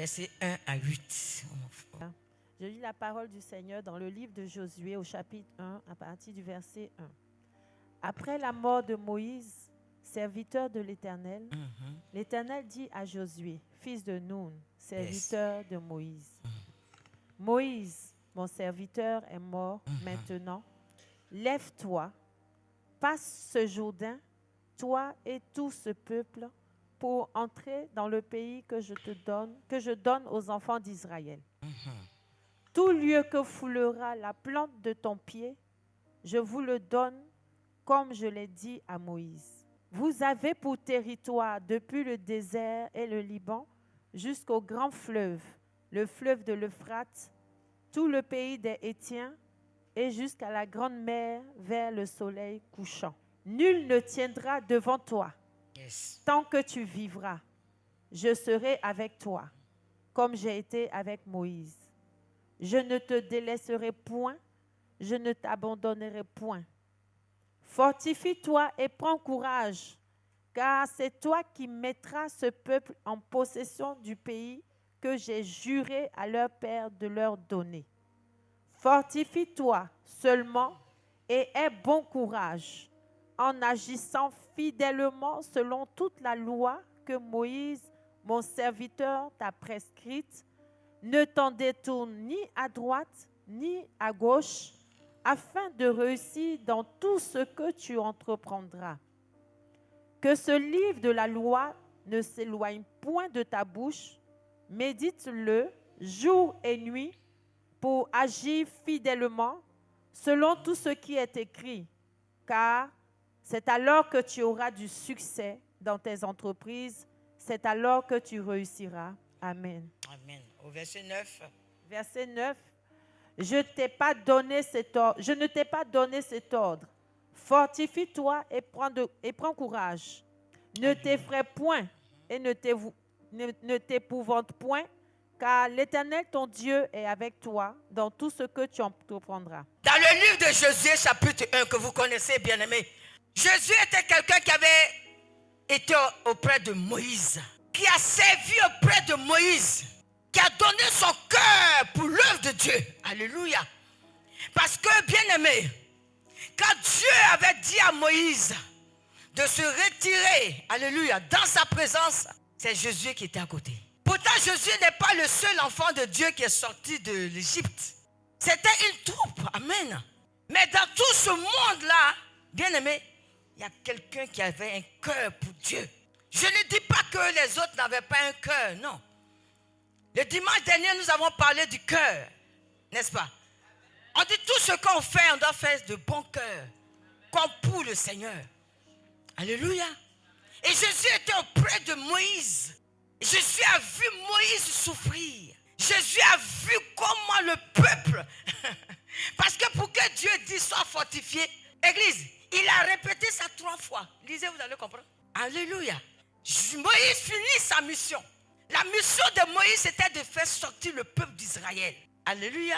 versets 1 à 8. Je lis la parole du Seigneur dans le livre de Josué au chapitre 1 à partir du verset 1. Après la mort de Moïse, serviteur de l'Éternel, l'Éternel dit à Josué, fils de Nun, serviteur de Moïse, Moïse, mon serviteur, est mort. Maintenant, lève-toi, passe ce Jourdain, toi et tout ce peuple, pour entrer dans le pays que je donne aux enfants d'Israël. Tout lieu que foulera la plante de ton pied, je vous le donne comme je l'ai dit à Moïse. Vous avez pour territoire depuis le désert et le Liban jusqu'au grand fleuve, le fleuve de l'Euphrate, tout le pays des Hétiens et jusqu'à la grande mer vers le soleil couchant. Nul ne tiendra devant toi tant que tu vivras. Je serai avec toi, comme j'ai été avec Moïse. Je ne te délaisserai point, je ne t'abandonnerai point. Fortifie-toi et prends courage, car c'est toi qui mettras ce peuple en possession du pays que j'ai juré à leur père de leur donner. Fortifie-toi seulement et aie bon courage, en agissant fidèlement selon toute la loi que Moïse, mon serviteur, t'a prescrite. Ne t'en détourne ni à droite ni à gauche, afin de réussir dans tout ce que tu entreprendras. Que ce livre de la loi ne s'éloigne point de ta bouche, médite-le jour et nuit pour agir fidèlement selon tout ce qui est écrit, car c'est alors que tu auras du succès dans tes entreprises, c'est alors que tu réussiras. Amen. Amen. Au verset 9. Verset 9. Je ne t'ai pas donné cet ordre. Fortifie-toi et prends courage. Ne t'effraie point et ne t'épouvante point, car l'Éternel, ton Dieu, est avec toi dans tout ce que tu entreprendras. Dans le livre de Josué, chapitre 1, que vous connaissez, bien-aimés, Josué était quelqu'un qui avait été auprès de Moïse, qui a servi auprès de Moïse, qui a donné son cœur pour l'œuvre de Dieu. Alléluia. Parce que, bien-aimé, quand Dieu avait dit à Moïse de se retirer, alléluia, dans sa présence, c'est Josué qui était à côté. Pourtant, Josué n'est pas le seul enfant de Dieu qui est sorti de l'Égypte. C'était une troupe, amen. Mais dans tout ce monde-là, bien-aimé, il y a quelqu'un qui avait un cœur pour Dieu. Je ne dis pas que les autres n'avaient pas un cœur, non. Le dimanche dernier, nous avons parlé du cœur, n'est-ce pas? On dit tout ce qu'on fait, on doit faire de bon cœur, comme pour le Seigneur. Alléluia. Et Jésus était auprès de Moïse. Jésus a vu Moïse souffrir. Jésus a vu comment le peuple, parce que pour que Dieu dise soit fortifié, Église, il a répété ça 3 fois. Lisez, vous allez comprendre. Alléluia. Moïse finit sa mission. La mission de Moïse, c'était de faire sortir le peuple d'Israël. Alléluia.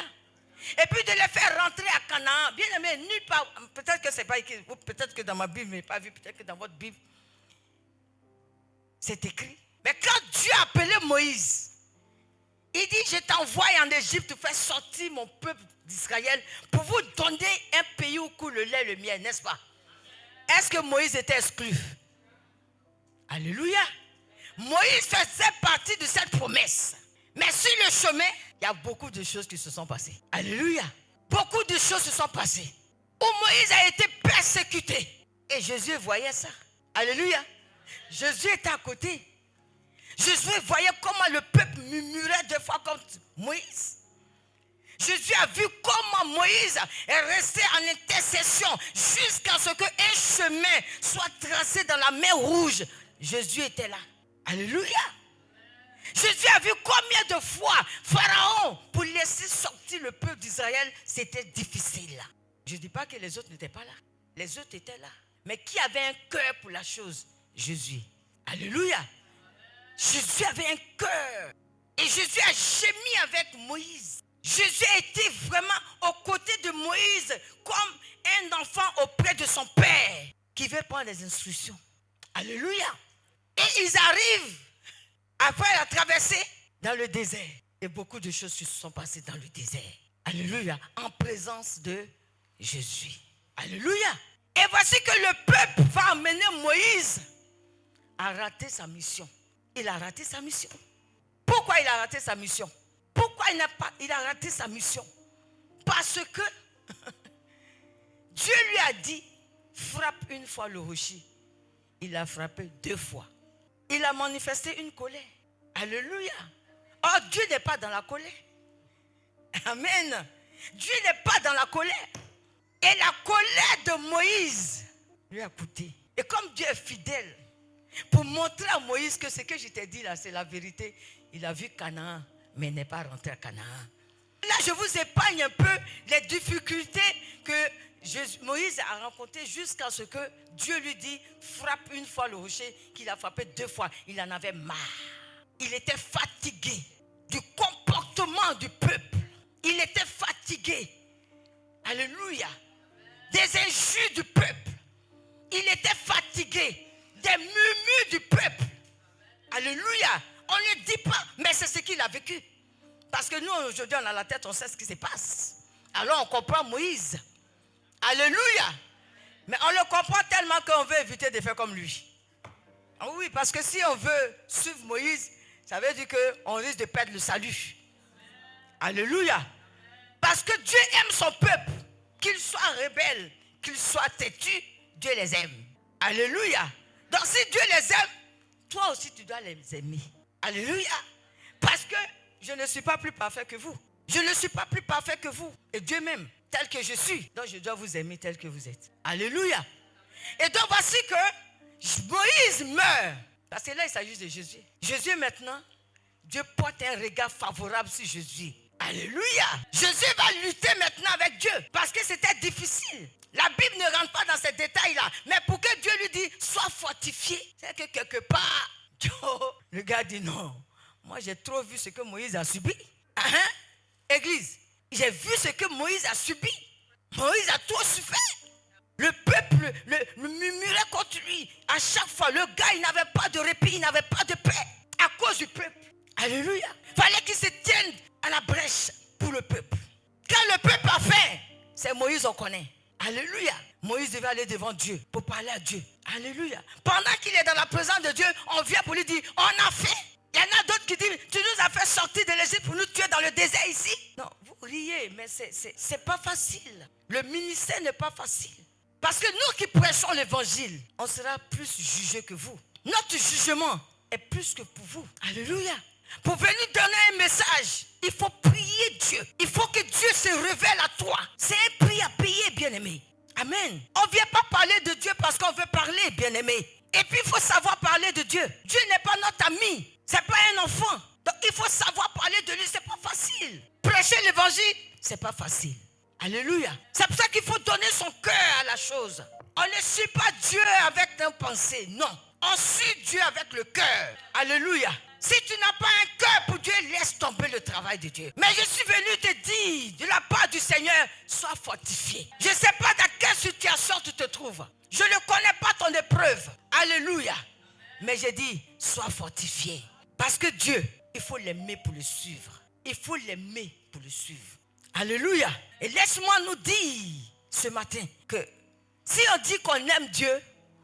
Et puis de les faire rentrer à Canaan. Bien aimé, nulle part. Peut-être que c'est pas écrit, ou peut-être que dans ma Bible, je n'ai pas vu, peut-être que dans votre Bible, c'est écrit. Mais quand Dieu a appelé Moïse, il dit, je t'envoie en Égypte faire sortir mon peuple d'Israël pour vous donner un pays où coule le lait et le miel, n'est-ce pas? Est-ce que Moïse était exclu? Alléluia. Moïse faisait partie de cette promesse. Mais sur le chemin, il y a beaucoup de choses qui se sont passées. Alléluia. Beaucoup de choses se sont passées. Où Moïse a été persécuté. Et Jésus voyait ça. Alléluia. Jésus était à côté. Jésus voyait comment le peuple murmurait des fois contre Moïse. Jésus a vu comment Moïse est resté en intercession jusqu'à ce qu'un chemin soit tracé dans la mer Rouge. Jésus était là. Alléluia. Jésus a vu combien de fois Pharaon, pour laisser sortir le peuple d'Israël, c'était difficile. Je ne dis pas que les autres n'étaient pas là. Les autres étaient là. Mais qui avait un cœur pour la chose? Jésus. Alléluia. Jésus avait un cœur. Et Jésus a gémi avec Moïse. Jésus a été vraiment aux côtés de Moïse comme un enfant auprès de son père qui veut prendre les instructions. Alléluia. Et ils arrivent après la traversée. dans le désert. Et beaucoup de choses se sont passées dans le désert. Alléluia. En présence de Jésus. Alléluia. Et voici que le peuple va amener Moïse à rater sa mission. Il a raté sa mission. Pourquoi il a raté sa mission? Pourquoi il a raté sa mission? Parce que Dieu lui a dit, frappe une fois le rocher. Il a frappé 2 fois. Il a manifesté une colère. Alléluia. Or, Dieu n'est pas dans la colère. Amen. Dieu n'est pas dans la colère. Et la colère de Moïse lui a coûté. Et comme Dieu est fidèle, pour montrer à Moïse que ce que je t'ai dit là, c'est la vérité, il a vu Canaan, mais il n'est pas rentré à Canaan. Là, je vous épargne un peu les difficultés que Moïse a rencontrées jusqu'à ce que Dieu lui dit, frappe une fois le rocher, qu'il a frappé 2 fois. Il en avait marre. Il était fatigué du comportement du peuple. Il était fatigué. Alléluia. Des injures du peuple. Il était fatigué des murmures du peuple. Alléluia. On ne dit pas, mais c'est ce qu'il a vécu. Parce que nous, aujourd'hui, on a la tête, on sait ce qui se passe. Alors, on comprend Moïse. Alléluia. Mais on le comprend tellement qu'on veut éviter de faire comme lui. Ah oui, parce que si on veut suivre Moïse, ça veut dire qu'on risque de perdre le salut. Alléluia. Parce que Dieu aime son peuple. Qu'il soit rebelle, qu'il soit têtu, Dieu les aime. Alléluia. Donc si Dieu les aime, toi aussi tu dois les aimer. Alléluia. Parce que je ne suis pas plus parfait que vous. Je ne suis pas plus parfait que vous. Et Dieu m'aime tel que je suis. Donc je dois vous aimer tel que vous êtes. Alléluia. Et donc voici que Moïse meurt. Parce que là il s'agit de Jésus. Jésus maintenant, Dieu porte un regard favorable sur Jésus. Alléluia. Jésus va lutter maintenant avec Dieu. Parce que c'était difficile. La Bible ne rentre pas dans ces détails-là. Mais pour que Dieu lui dise, sois fortifié. C'est que quelque part, le gars dit non. Moi j'ai trop vu ce que Moïse a subi. Église, j'ai vu ce que Moïse a subi. Moïse a trop souffert. Le peuple le murmurait contre lui. À chaque fois, le gars, il n'avait pas de répit, il n'avait pas de paix. À cause du peuple. Alléluia. Il fallait qu'il se tienne à la brèche pour le peuple. Quand le peuple a faim, c'est Moïse, on connaît. Alléluia. Moïse devait aller devant Dieu pour parler à Dieu. Alléluia. Pendant qu'il est dans la présence de Dieu, on vient pour lui dire, on a faim. Il y en a d'autres qui disent, tu nous as fait sortir de l'Égypte pour nous tuer dans le désert ici. Non, vous riez, mais c'est pas facile. Le ministère n'est pas facile. Parce que nous qui prêchons l'évangile, on sera plus jugés que vous. Notre jugement est plus que pour vous. Alléluia. Pour venir donner un message, il faut prier Dieu. Il faut que Dieu se révèle à toi. C'est un prix à payer, bien-aimé. Amen. On ne vient pas parler de Dieu parce qu'on veut parler, bien-aimé. Et puis il faut savoir parler de Dieu. Dieu n'est pas notre ami. Ce n'est pas un enfant. Donc il faut savoir parler de lui. Ce n'est pas facile. Prêcher l'évangile, ce n'est pas facile. Alléluia. C'est pour ça qu'il faut donner son cœur à la chose. On ne suit pas Dieu avec nos pensées. Non. On suit Dieu avec le cœur. Alléluia. Si tu n'as pas un cœur pour Dieu, laisse tomber le travail de Dieu. Mais je suis venu te dire, de la part du Seigneur, sois fortifié. Je ne sais pas dans quelle situation tu te trouves. Je ne connais pas ton épreuve. Alléluia. Mais j'ai dit, sois fortifié. Parce que Dieu, il faut l'aimer pour le suivre. Il faut l'aimer pour le suivre. Alléluia. Et laisse-moi nous dire ce matin que si on dit qu'on aime Dieu,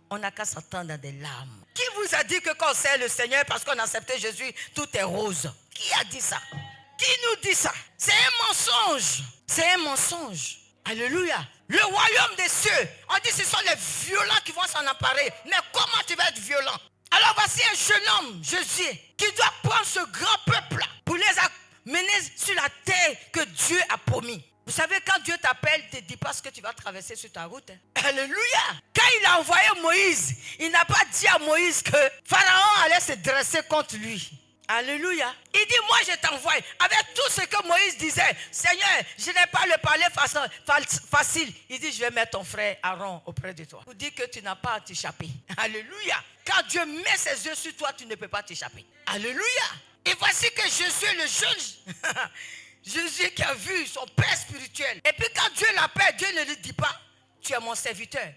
on n'a qu'à s'attendre à des larmes. Qui vous a dit que quand on sert le Seigneur parce qu'on a accepté Jésus, tout est rose? Qui a dit ça? Qui nous dit ça? C'est un mensonge. C'est un mensonge. Alléluia. Le royaume des cieux, on dit que ce sont les violents qui vont s'en emparer. Mais comment tu vas être violent? Alors voici un jeune homme, Jésus, qui doit prendre ce grand peuple-là pour les amener sur la terre que Dieu a promis. Vous savez, quand Dieu t'appelle, il ne te dit pas ce que tu vas traverser sur ta route. Alléluia. Quand il a envoyé Moïse, il n'a pas dit à Moïse que Pharaon allait se dresser contre lui. Alléluia. Il dit, moi je t'envoie. Avec tout ce que Moïse disait, Seigneur, je n'ai pas le parler facile. Il dit, je vais mettre ton frère Aaron auprès de toi. Pour dire que tu n'as pas à t'échapper. Alléluia. Quand Dieu met ses yeux sur toi, tu ne peux pas t'échapper. Alléluia. Et voici que Jésus, le jeune Jésus qui a vu son père spirituel. Et puis quand Dieu l'appelle, Dieu ne lui dit pas, tu es mon serviteur.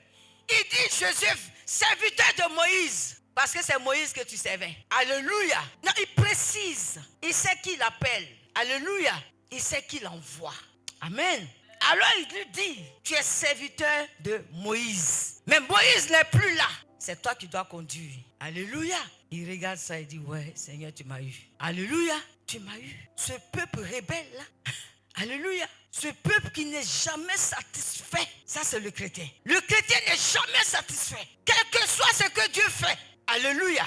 Il dit, Jésus, serviteur de Moïse. Parce que c'est Moïse que tu servais. Alléluia. Non, il précise. Il sait qui l'appelle. Alléluia. Il sait qui l'envoie. Amen. Alors il lui dit, tu es serviteur de Moïse. Mais Moïse n'est plus là. C'est toi qui dois conduire. Alléluia. Il regarde ça et dit, ouais, Seigneur, tu m'as eu. Alléluia. Tu m'as eu. Ce peuple rebelle là. Alléluia. Ce peuple qui n'est jamais satisfait. Ça, c'est le chrétien. Le chrétien n'est jamais satisfait. Quel que soit ce que Dieu fait. Alléluia.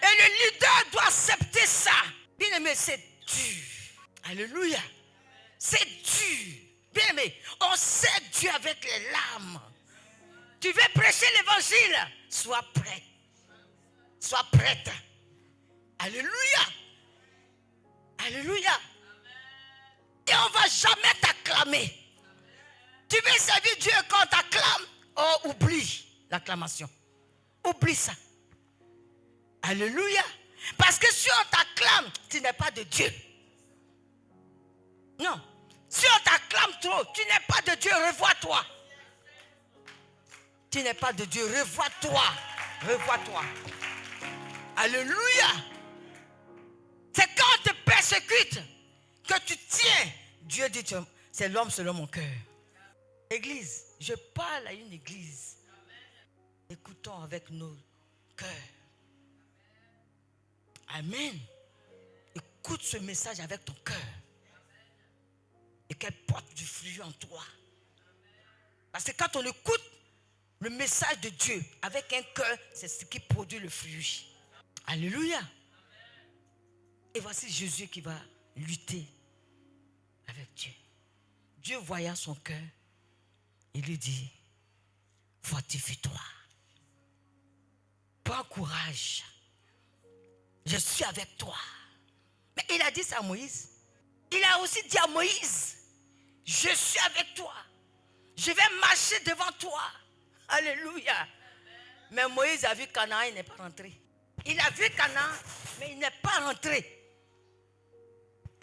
Et le leader doit accepter ça. Bien aimé, c'est dur. Alléluia. C'est dur. Bien aimé, on sait Dieu avec les larmes. Tu veux prêcher l'évangile? Sois prêt. Sois prête. Alléluia. Alléluia. Et on ne va jamais t'acclamer. Tu veux servir Dieu quand on t'acclame? Oh, oublie l'acclamation. Oublie ça. Alléluia. Parce que si on t'acclame, tu n'es pas de Dieu. Non. Si on t'acclame trop, tu n'es pas de Dieu. Revois-toi. Tu n'es pas de Dieu. Revois-toi. Revois-toi. Alléluia. C'est quand on te persécute que tu tiens. Dieu dit, c'est l'homme selon mon cœur. Église, je parle à une église. Écoutons avec nos cœurs. Amen. Écoute ce message avec ton cœur. Et qu'elle porte du fruit en toi. Parce que quand on écoute le message de Dieu avec un cœur, c'est ce qui produit le fruit. Alléluia. Et voici Jésus qui va lutter avec Dieu. Dieu voyant son cœur, il lui dit, fortifie-toi. Prends courage. Je suis avec toi. Mais il a dit ça à Moïse. Il a aussi dit à Moïse, je suis avec toi. Je vais marcher devant toi. Alléluia. Mais Moïse a vu Canaan, il n'est pas rentré. Il a vu Canaan, mais il n'est pas rentré.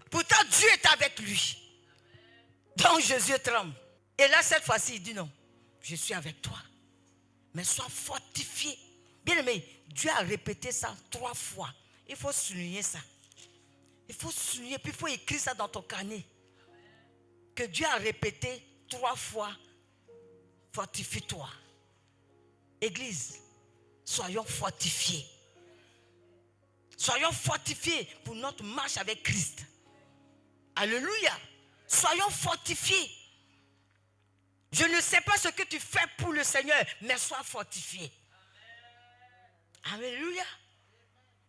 Pourtant, Dieu est avec lui. Donc Jésus tremble. Et là, cette fois-ci, il dit non. Je suis avec toi. Mais sois fortifié. Bien aimé, Dieu a répété ça 3 fois. Il faut souligner ça. Il faut souligner, puis il faut écrire ça dans ton carnet. Que Dieu a répété 3 fois. Fortifie-toi. Église, soyons fortifiés. Soyons fortifiés pour notre marche avec Christ. Alléluia. Soyons fortifiés. Je ne sais pas ce que tu fais pour le Seigneur, mais sois fortifié. Alléluia.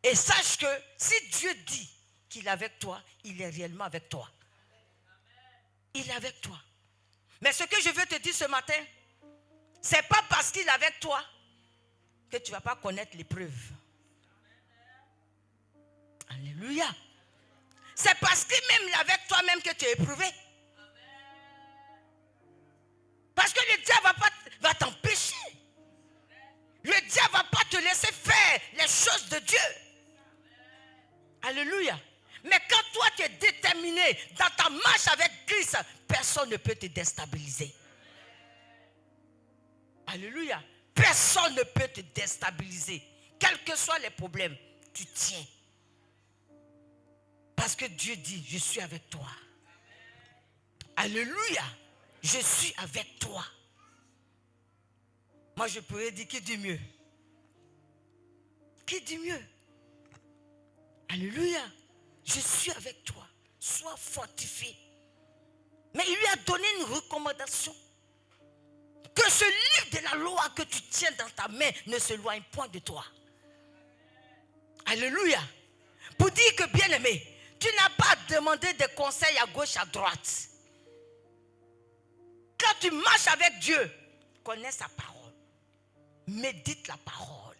Et sache que si Dieu dit qu'il est avec toi, il est réellement avec toi. Il est avec toi. Mais ce que je veux te dire ce matin, c'est pas parce qu'il est avec toi que tu ne vas pas connaître l'épreuve. Alléluia. C'est parce qu'il même est avec toi-même que tu es éprouvé. Parce que le diable va t'empêcher. Le diable ne va pas te laisser faire les choses de Dieu. Alléluia. Mais quand toi tu es déterminé dans ta marche avec Christ, personne ne peut te déstabiliser. Alléluia. Personne ne peut te déstabiliser. Quels que soient les problèmes, tu tiens. Parce que Dieu dit, je suis avec toi. Alléluia. Je suis avec toi. Moi je pourrais dire, qui dit mieux? Qui dit mieux? Alléluia. Je suis avec toi. Sois fortifié. Mais il lui a donné une recommandation. Que ce livre de la loi que tu tiens dans ta main ne s'éloigne point de toi. Alléluia. Pour dire que, bien aimé, tu n'as pas à demander des conseils à gauche, à droite. Quand tu marches avec Dieu, connais sa parole. Médite la parole.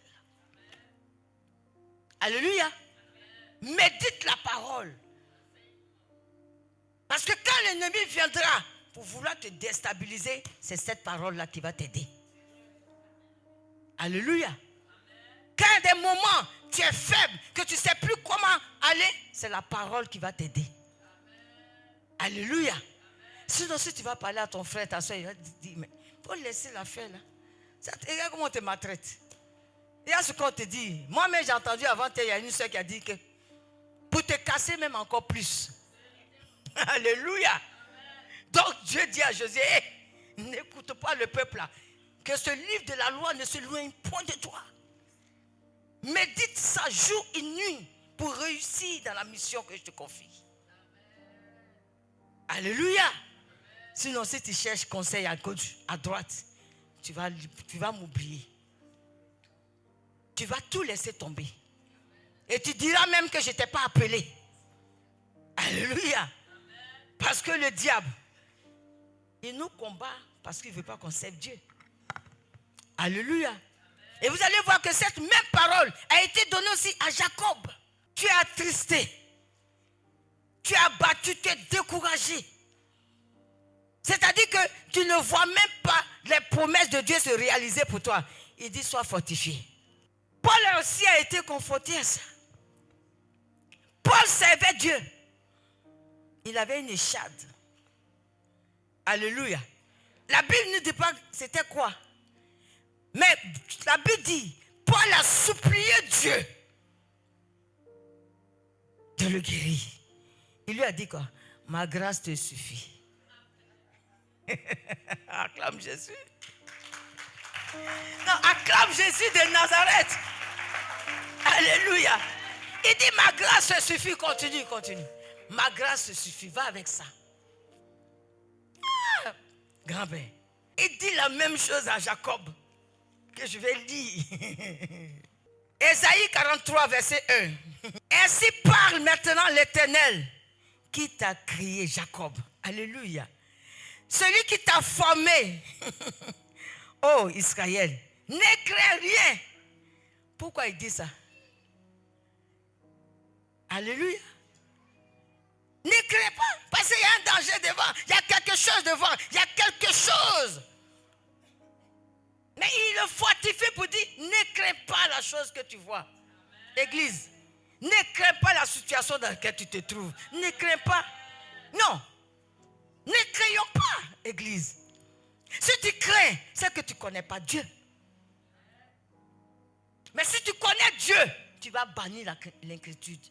Alléluia. Médite la parole. Parce que quand l'ennemi viendra pour vouloir te déstabiliser, c'est cette parole-là qui va t'aider. Alléluia. Quand à des moments tu es faible, que tu ne sais plus comment aller, c'est la parole qui va t'aider. Alléluia. Sinon, si tu vas parler à ton frère, ta soeur, il va te dire, mais il faut laisser l'affaire là. Regarde comment on te maltraite. Il y a ce qu'on te dit. Moi-même, j'ai entendu avant, il y a une soeur qui a dit que pour te casser même encore plus. Alléluia. Donc Dieu dit à Josué, hey, n'écoute pas le peuple là. Que ce livre de la loi ne se loigne point de toi. Médite ça jour et nuit pour réussir dans la mission que je te confie. Alléluia. Sinon, si tu cherches conseil à gauche, à droite, tu vas m'oublier. Tu vas tout laisser tomber. Et tu diras même que je ne t'ai pas appelé. Alléluia. Parce que le diable, il nous combat parce qu'il ne veut pas qu'on serve Dieu. Alléluia. Et vous allez voir que cette même parole a été donnée aussi à Jacob. Tu es attristé. Tu es abattu, tu es découragé. C'est-à-dire que tu ne vois même pas les promesses de Dieu se réaliser pour toi. Il dit, sois fortifié. Paul aussi a été confronté à ça. Paul servait Dieu. Il avait une échade. Alléluia. La Bible ne dit pas c'était quoi. Mais la Bible dit, Paul a supplié Dieu de le guérir. Il lui a dit quoi? Ma grâce te suffit. Acclame Jésus. Non, acclame Jésus de Nazareth. Alléluia. Il dit, ma grâce te suffit. Continue, continue. Ma grâce te suffit. Va avec ça. Ah, grand-père. Il dit la même chose à Jacob. Que je vais lire. Ésaïe 43, verset 1. Ainsi parle maintenant l'Éternel qui t'a créé, Jacob. Alléluia. Celui qui t'a formé. Oh Israël, ne crains rien. Pourquoi il dit ça? Alléluia. Ne crains pas, parce qu'il y a un danger devant. Il y a quelque chose devant. Il y a quelque chose. Mais il le fortifie pour dire, ne crains pas la chose que tu vois. Église, ne crains pas la situation dans laquelle tu te trouves. Ne crains pas. Non. Ne craignons pas, Église. Si tu crains, c'est que tu ne connais pas Dieu. Mais si tu connais Dieu, tu vas bannir l'inquiétude.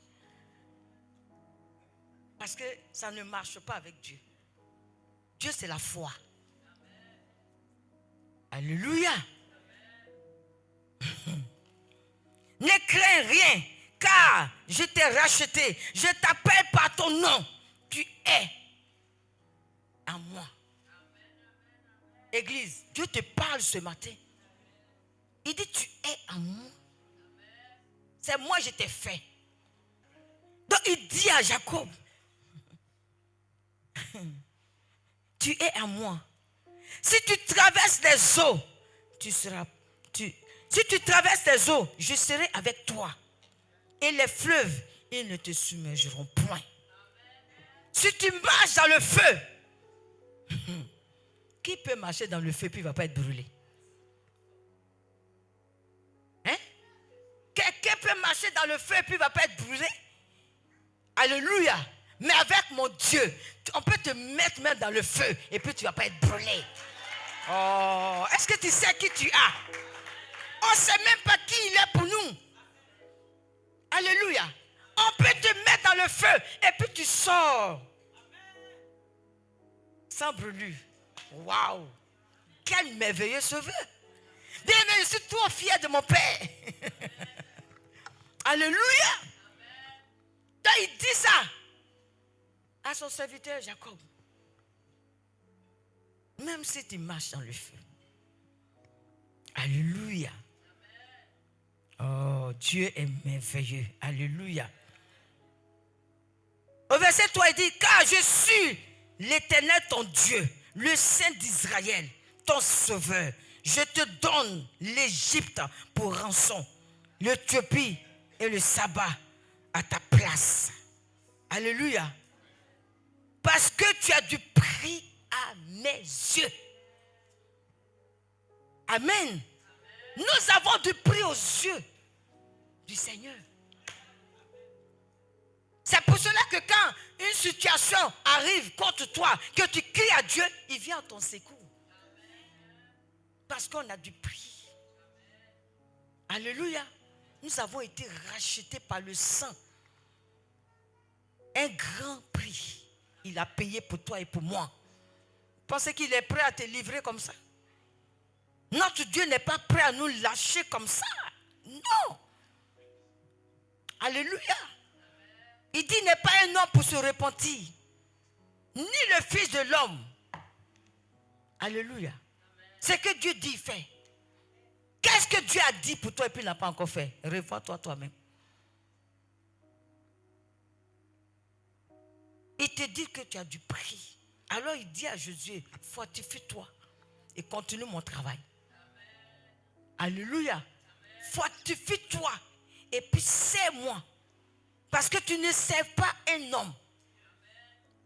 Parce que ça ne marche pas avec Dieu. Dieu, c'est la foi. Alléluia. Ne crains rien, car je t'ai racheté. Je t'appelle par ton nom. Tu es à moi. Église, Dieu te parle ce matin. Il dit, tu es à moi. C'est moi, je t'ai fait. Donc, il dit à Jacob, tu es à moi. Si tu traverses les eaux, si tu traverses les eaux, je serai avec toi. Et les fleuves, ils ne te submergeront point. Si tu marches dans le feu, qui peut marcher dans le feu puis il ne va pas être brûlé? Hein? Quelqu'un peut marcher dans le feu puis il ne va pas être brûlé? Alléluia. Mais avec mon Dieu, on peut te mettre même dans le feu et puis tu ne vas pas être brûlé. Oh, est-ce que tu sais qui tu as? On ne sait même pas qui il est pour nous. Alléluia. On peut te mettre dans le feu et puis tu sors. Sans brûlure. Waouh. Quel merveilleux sauveur. Bien, mais je suis trop fier de mon Père. Alléluia. Donc il dit ça à son serviteur Jacob. Même si tu marches dans le feu. Alléluia. Oh, Dieu est merveilleux. Alléluia. Au verset 3, il dit, car je suis l'Éternel ton Dieu, le Saint d'Israël, ton sauveur. Je te donne l'Égypte pour rançon, l'Éthiopie et le sabbat à ta place. Alléluia. Parce que tu as du prix à mes yeux. Amen. Nous avons du prix aux yeux du Seigneur. C'est pour cela que quand une situation arrive contre toi, que tu cries à Dieu, il vient à ton secours. Parce qu'on a du prix. Alléluia. Nous avons été rachetés par le sang. Un grand prix. Il a payé pour toi et pour moi. Pensez qu'il est prêt à te livrer comme ça? Notre Dieu n'est pas prêt à nous lâcher comme ça. Non. Alléluia. Il dit, il n'est pas un homme pour se repentir, ni le fils de l'homme. Alléluia. Ce que Dieu dit, fait. Qu'est-ce que Dieu a dit pour toi et puis il n'a pas encore fait? Revois-toi toi-même. Il te dit que tu as du prix. Alors il dit à Jésus, fortifie-toi et continue mon travail. Alléluia. Fortifie-toi et puis sers-moi. Parce que tu ne sers pas un homme.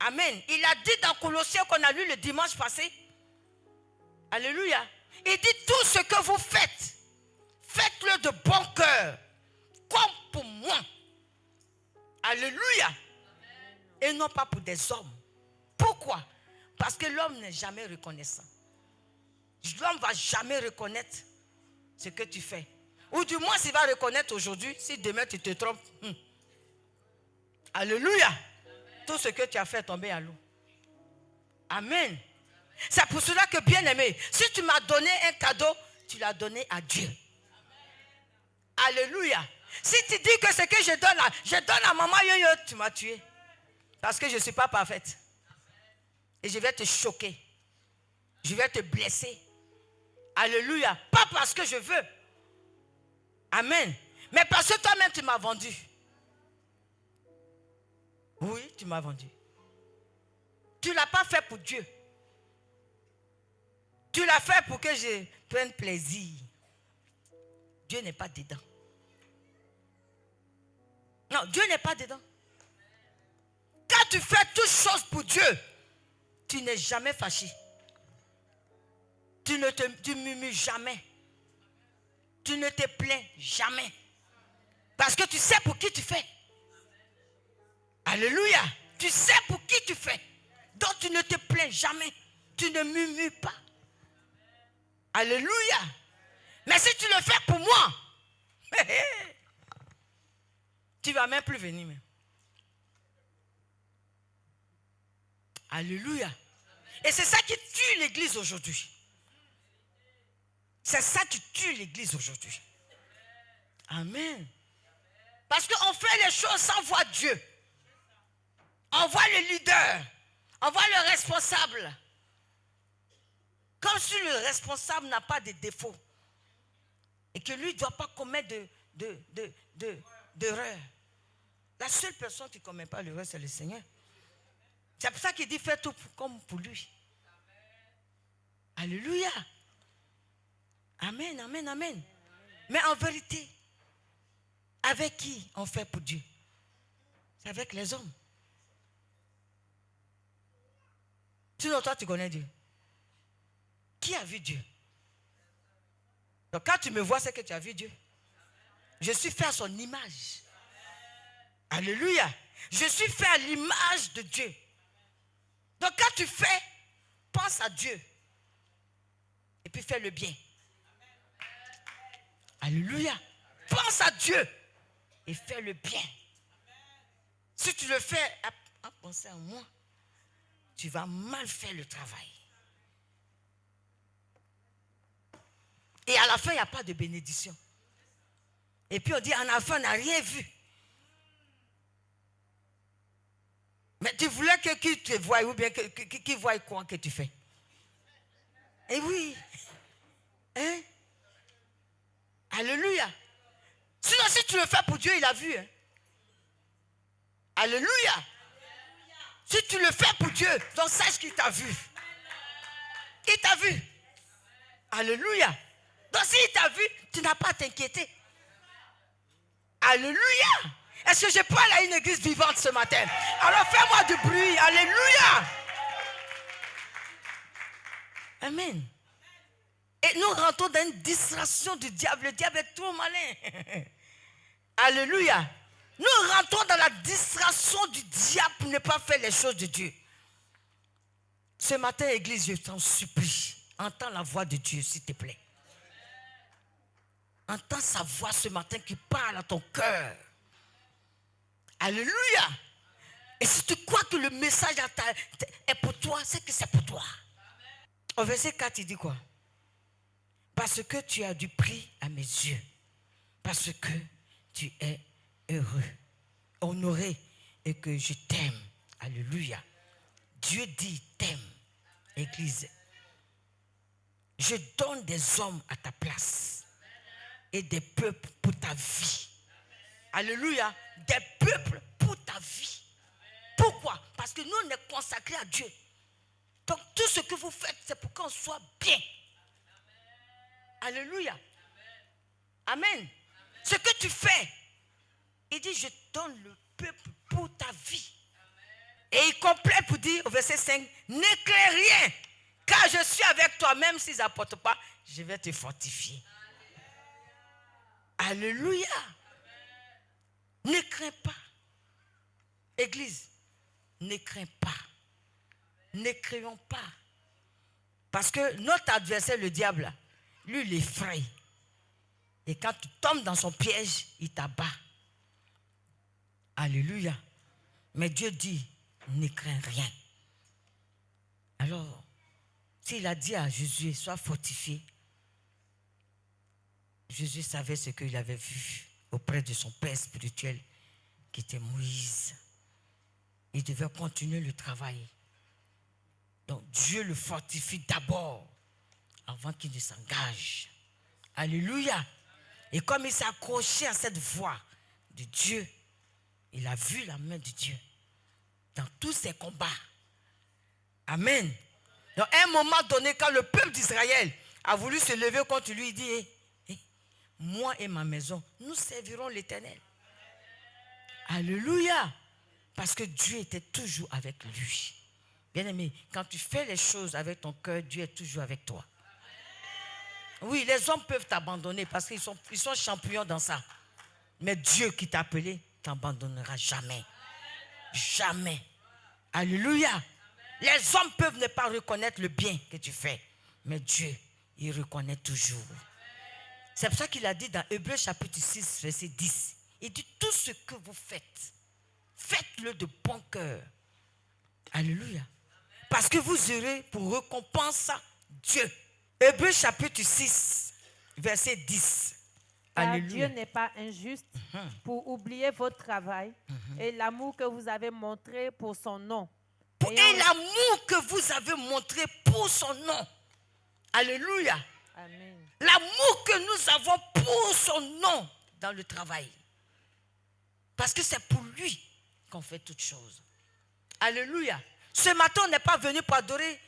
Amen. Il a dit dans Colossiens qu'on a lu le dimanche passé. Alléluia. Il dit tout ce que vous faites, faites-le de bon cœur, comme pour moi. Alléluia. Et non pas pour des hommes. Pourquoi? Parce que l'homme n'est jamais reconnaissant. L'homme ne va jamais reconnaître ce que tu fais. Ou du moins, s'il va reconnaître aujourd'hui, si demain tu te trompes. Alléluia. Tout ce que tu as fait tomber à l'eau. Amen. C'est pour cela que, bien aimé, si tu m'as donné un cadeau, tu l'as donné à Dieu. Alléluia. Si tu dis que ce que je donne à maman Yo-Yo, tu m'as tué. Parce que je ne suis pas parfaite. Et je vais te choquer. Je vais te blesser. Alléluia. Pas parce que je veux. Amen. Mais parce que toi-même tu m'as vendu. Oui, tu m'as vendu. Tu ne l'as pas fait pour Dieu. Tu l'as fait pour que je prenne plaisir. Dieu n'est pas dedans. Non, Dieu n'est pas dedans. Quand tu fais toutes choses pour Dieu, tu n'es jamais fâché. Tu ne murmures jamais. Tu ne te plains jamais. Parce que tu sais pour qui tu fais. Alléluia. Tu sais pour qui tu fais. Donc tu ne te plains jamais. Tu ne murmures pas. Alléluia. Mais si tu le fais pour moi, tu ne vas même plus venir. Même. Alléluia. Et c'est ça qui tue l'église aujourd'hui. C'est ça qui tue l'église aujourd'hui. Amen. Parce qu'on fait les choses sans voir Dieu. On voit le leader. On voit le responsable. Comme si le responsable n'a pas de défaut. Et que lui ne doit pas commettre d'erreur. La seule personne qui ne commet pas l'erreur, c'est le Seigneur. C'est pour ça qu'il dit fais tout comme pour lui. Alléluia. Amen, amen, amen. Mais en vérité, avec qui on fait pour Dieu? C'est avec les hommes. Sinon, toi, tu connais Dieu. Qui a vu Dieu? Donc, quand tu me vois, c'est que tu as vu Dieu. Je suis fait à son image. Alléluia. Je suis fait à l'image de Dieu. Donc, quand tu fais, pense à Dieu. Et puis, fais le bien. Alléluia. Pense à Dieu. Et fais le bien. Si tu le fais à penser à moi, tu vas mal faire le travail. Et à la fin, il n'y a pas de bénédiction. Et puis on dit, en enfant, on n'a rien vu. Mais tu voulais que qui te voie ou bien qui voie quoi que tu fais. Et oui. Hein? Alléluia. Sinon, si tu le fais pour Dieu, il a vu. Hein? Alléluia. Si tu le fais pour Dieu, donc sache qu'il t'a vu. Il t'a vu. Alléluia. Donc s'il t'a vu, tu n'as pas à t'inquiéter. Alléluia. Est-ce que je parle à une église vivante ce matin? Alors fais-moi du bruit. Alléluia. Amen. Et nous rentrons dans une distraction du diable. Le diable est trop malin. Alléluia. Nous rentrons dans la distraction du diable pour ne pas faire les choses de Dieu. Ce matin, église, je t'en supplie. Entends la voix de Dieu, s'il te plaît. Entends sa voix ce matin qui parle à ton cœur. Alléluia. Et si tu crois que le message est pour toi, c'est que c'est pour toi. Au verset 4, il dit quoi? Parce que tu as du prix à mes yeux. Parce que tu es heureux, honoré et que je t'aime. Alléluia. Dieu dit t'aime. Église. Je donne des hommes à ta place et des peuples pour ta vie. Alléluia. Des peuples pour ta vie. Pourquoi? Parce que nous, on est consacrés à Dieu. Donc, tout ce que vous faites, c'est pour qu'on soit bien. Alléluia. Amen. Ce que tu fais, il dit, je donne le peuple pour ta vie. Et il complète pour dire, au verset 5, n'éclaire rien, car je suis avec toi, même s'ils n'apportent pas, je vais te fortifier. Alléluia. Ne crains pas. Église, ne crains pas. Ne craignons pas. Parce que notre adversaire, le diable, lui, il effraie. Et quand tu tombes dans son piège, il t'abat. Alléluia. Mais Dieu dit, ne crains rien. Alors, s'il a dit à Jésus, sois fortifié, Jésus savait ce qu'il avait vu auprès de son père spirituel, qui était Moïse. Il devait continuer le travail. Donc Dieu le fortifie d'abord, avant qu'il ne s'engage. Alléluia. Et comme il s'est accroché à cette voix de Dieu, il a vu la main de Dieu dans tous ses combats. Amen. Donc à un moment donné, quand le peuple d'Israël a voulu se lever contre lui, il dit, moi et ma maison, nous servirons l'Éternel. Alléluia. Parce que Dieu était toujours avec lui. Bien-aimé, quand tu fais les choses avec ton cœur, Dieu est toujours avec toi. Oui, les hommes peuvent t'abandonner parce qu'ils sont champions dans ça. Mais Dieu qui t'a appelé ne t'abandonnera jamais. Jamais. Alléluia. Les hommes peuvent ne pas reconnaître le bien que tu fais. Mais Dieu, il reconnaît toujours. C'est pour ça qu'il a dit dans Hébreux chapitre 6, verset 10. Il dit, tout ce que vous faites, faites-le de bon cœur. Alléluia. Parce que vous aurez pour récompense Dieu. Hébreux chapitre 6, verset 10. Car Alléluia. Dieu n'est pas injuste pour oublier votre travail et l'amour que vous avez montré pour son nom. Et l'amour que vous avez montré pour son nom. Alléluia. Amen. L'amour que nous avons pour son nom dans le travail. Parce que c'est pour lui qu'on fait toutes choses. Alléluia. Ce matin, on n'est pas venu pour adorer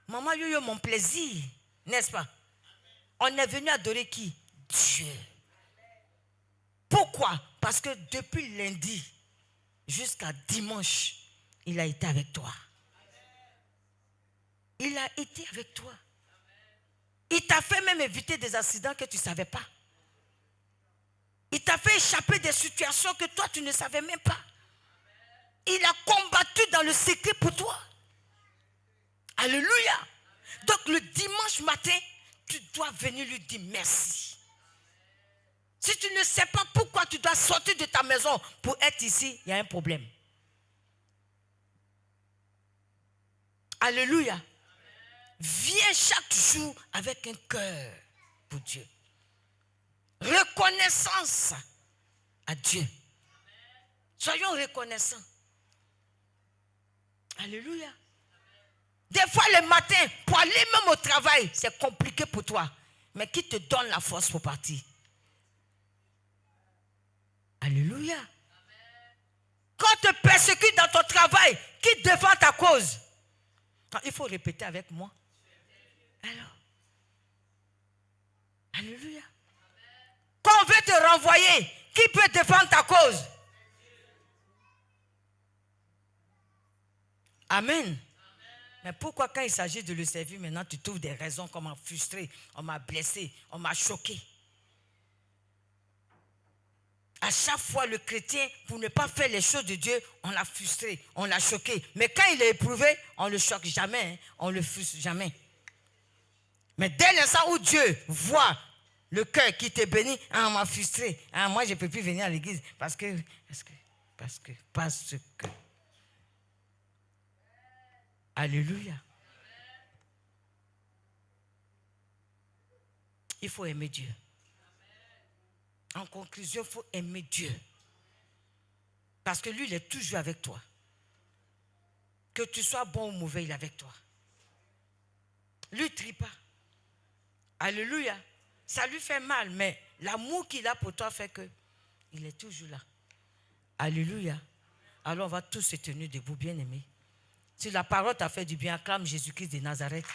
Maman Yoyo, mon plaisir. N'est-ce pas? On est venu adorer qui? Dieu. Pourquoi? Parce que depuis lundi jusqu'à dimanche, il a été avec toi. Il a été avec toi. Il t'a fait même éviter des accidents que tu ne savais pas. Il t'a fait échapper des situations que toi, tu ne savais même pas. Il a combattu dans le secret pour toi. Alléluia. Donc le dimanche matin, tu dois venir lui dire merci. Si tu ne sais pas pourquoi tu dois sortir de ta maison pour être ici, il y a un problème. Alléluia. Viens chaque jour avec un cœur pour Dieu. Reconnaissance à Dieu. Soyons reconnaissants. Alléluia. Des fois le matin, pour aller même au travail, c'est compliqué pour toi. Mais qui te donne la force pour partir? Alléluia. Quand on te persécute dans ton travail, qui défend ta cause? Il faut répéter avec moi. Alors. Alléluia. Quand on veut te renvoyer, qui peut défendre ta cause? Amen. Mais pourquoi quand il s'agit de le servir, maintenant tu trouves des raisons qu'on m'a frustré, on m'a blessé, on m'a choqué? À chaque fois, le chrétien, pour ne pas faire les choses de Dieu, on l'a frustré, on l'a choqué. Mais quand il est éprouvé, on ne le choque jamais, on ne le frustre jamais. Mais dès l'instant où Dieu voit Le cœur qui te bénit, on m'a frustré. Moi, je ne peux plus venir à l'église parce que. Alléluia. Il faut aimer Dieu. En conclusion, il faut aimer Dieu. Parce que lui, il est toujours avec toi. Que tu sois bon ou mauvais, il est avec toi. Lui, il ne trie pas. Alléluia. Ça lui fait mal, mais l'amour qu'il a pour toi fait qu'il est toujours là. Alléluia. Alors on va tous se tenir debout, bien-aimés. Si la parole t'a fait du bien, acclame Jésus-Christ de Nazareth.